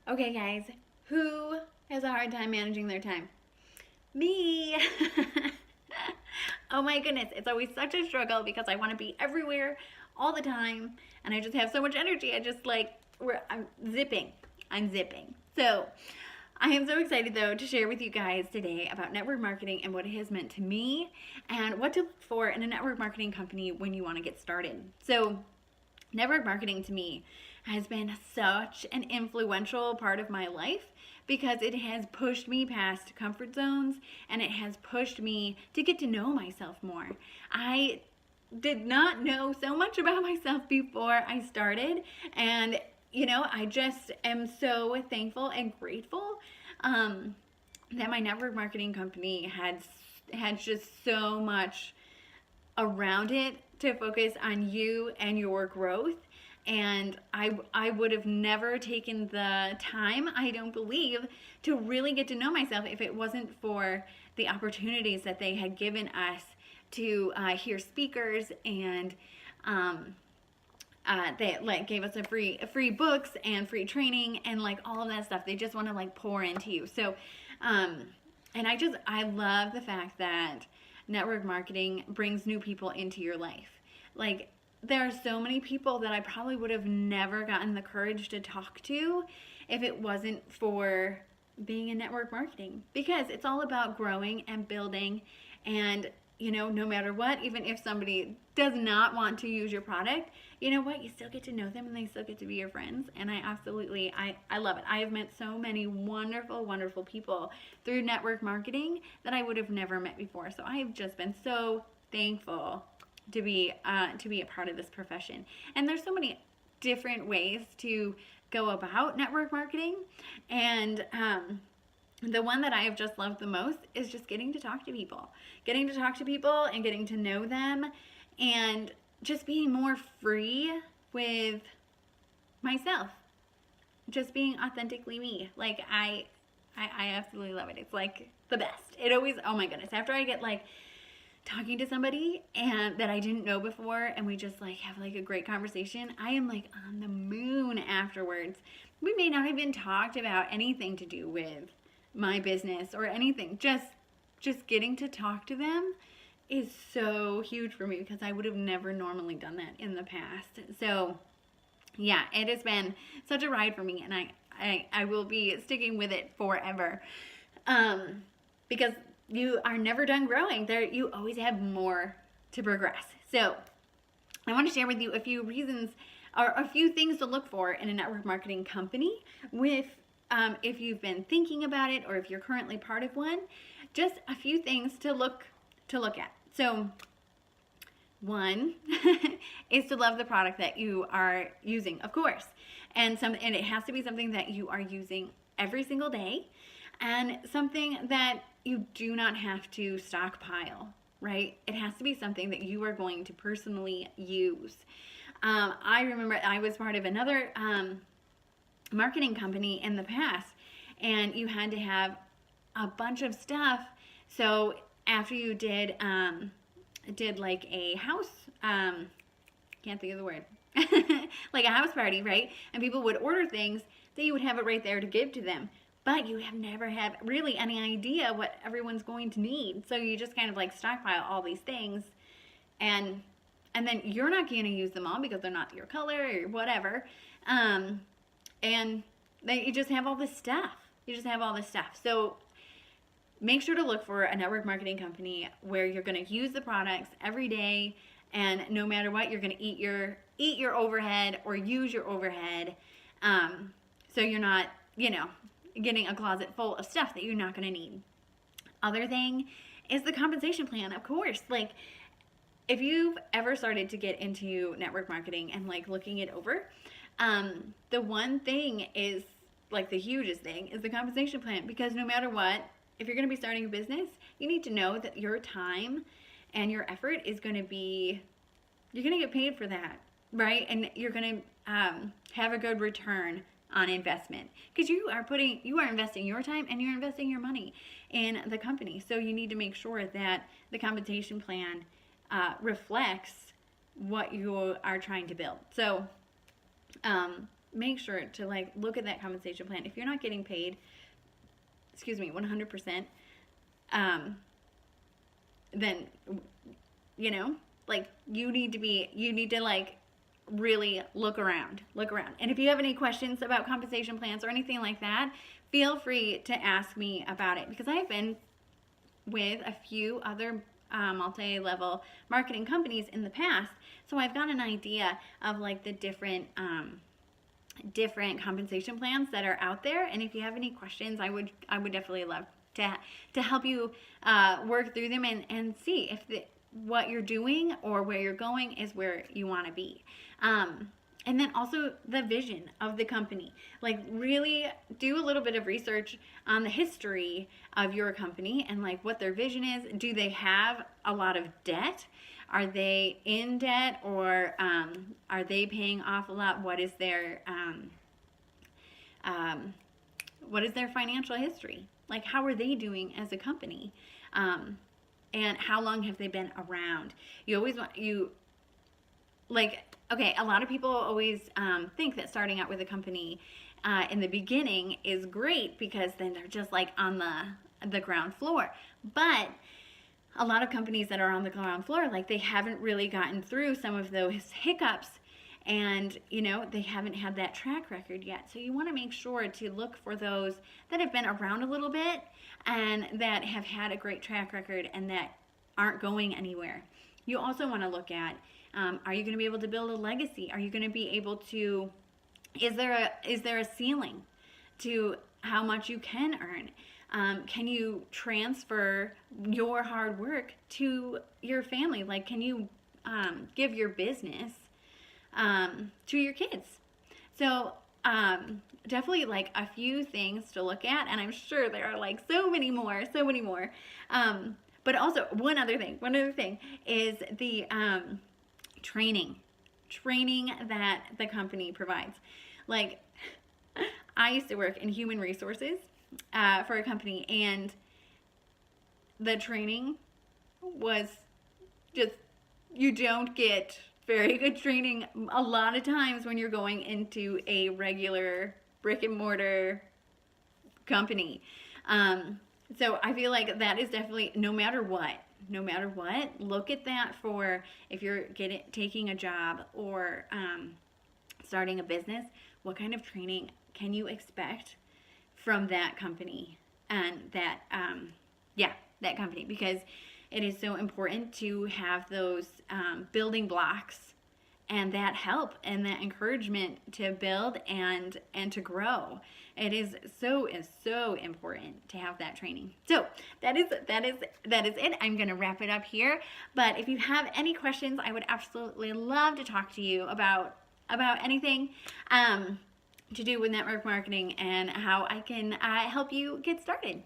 Okay, guys, who has a hard time managing their time? Me! Oh my goodness, it's always such a struggle because I want to be everywhere all the time and I just have so much energy. I just I'm zipping. I'm zipping. So, I am so excited though to share with you guys today about network marketing and what it has meant to me and what to look for in a network marketing company when you want to get started. So, network marketing to me has been such an influential part of my life because it has pushed me past comfort zones and it has pushed me to get to know myself more. I did not know so much about myself before I started, and I just am so thankful and grateful that my network marketing company had just so much around it to focus on you and your growth. And I would have never taken the time, I don't believe, to really get to know myself if it wasn't for the opportunities that they had given us to hear speakers, and they gave us a free books and free training and all of that stuff. They just want to pour into you. So, and I love the fact that network marketing brings new people into your life. There are so many people that I probably would have never gotten the courage to talk to if it wasn't for being in network marketing, because it's all about growing and building. And no matter what, even if somebody does not want to use your product, you know what, you still get to know them and they still get to be your friends. And I love it. I have met so many wonderful people through network marketing that I would have never met before. So I have just been so thankful to be a part of this profession. And there's so many different ways to go about network marketing, and the one that I have just loved the most is just getting to talk to people and getting to know them, and just being more free with myself, just being authentically me. I absolutely love it. It's the best. It always, oh my goodness, after I get talking to somebody and that I didn't know before, and we just have a great conversation, I am on the moon afterwards. We may not have even talked about anything to do with my business or anything. Just getting to talk to them is so huge for me because I would have never normally done that in the past. So yeah, it has been such a ride for me, and I will be sticking with it forever. Because you are never done growing. You always have more to progress. So I want to share with you a few reasons or a few things to look for in a network marketing company if you've been thinking about it or if you're currently part of one. Just a few things to look at. So one is to love the product that you are using, of course. And it has to be something that you are using every single day, and something that you do not have to stockpile, right? It has to be something that you are going to personally use. I remember I was part of another marketing company in the past, and you had to have a bunch of stuff. So after you did a house, can't think of the word, a house party, right? And people would order things, that you would have it right there to give to them. But you have never had really any idea what everyone's going to need. So you just kind of stockpile all these things, and then you're not going to use them all because they're not your color or whatever. And then you just have all this stuff. So make sure to look for a network marketing company where you're going to use the products every day, and no matter what, you're going to eat your overhead or use your overhead. So you're not, getting a closet full of stuff that you're not going to need. Other thing is the compensation plan, of course. If you've ever started to get into network marketing and looking it over, the one thing is the hugest thing is the compensation plan, because no matter what, if you're going to be starting a business, you need to know that your time and your effort is going to be, you're going to get paid for that, right? And you're going to have a good return on investment, because you are investing your time and you're investing your money in the company. So you need to make sure that the compensation plan reflects what you are trying to build. So make sure to like look at that compensation plan. If you're not getting paid, 100%, then, like you need to like really look around. And if you have any questions about compensation plans or anything like that, feel free to ask me about it, because I have been with a few other multi-level marketing companies in the past, so I've got an idea of like the different compensation plans that are out there. And if you have any questions, I would definitely love to help you work through them and see if what you're doing or where you're going is where you want to be. And then also the vision of the company. Like really do a little bit of research on the history of your company and like what their vision is. Do they have a lot of debt? Are they in debt, or are they paying off a lot? What is their financial history? Like how are they doing as a company? And how long have they been around? You always want a lot of people always think that starting out with a company in the beginning is great, because then they're just like on the ground floor. But a lot of companies that are on the ground floor, like they haven't really gotten through some of those hiccups, and they haven't had that track record yet. So you want to make sure to look for those that have been around a little bit and that have had a great track record and that aren't going anywhere. You also want to look at, are you going to be able to build a legacy? Are you going to be able to, is there a ceiling to how much you can earn? Can you transfer your hard work to your family? Like, can you give your business to your kids? So definitely like a few things to look at, and I'm sure there are like so many more. But also one other thing is the training that the company provides. Like I used to work in human resources for a company, and the training was just, you don't get very good training a lot of times when you're going into a regular brick and mortar company. So I feel like that is definitely, no matter what, look at that for if you're taking a job or starting a business. What kind of training can you expect from that company and that company? Because it is so important to have those building blocks and that help and that encouragement to build and to grow. It is so important to have that training. So that is it. I'm going to wrap it up here. But if you have any questions, I would absolutely love to talk to you about anything to do with network marketing and how I can help you get started.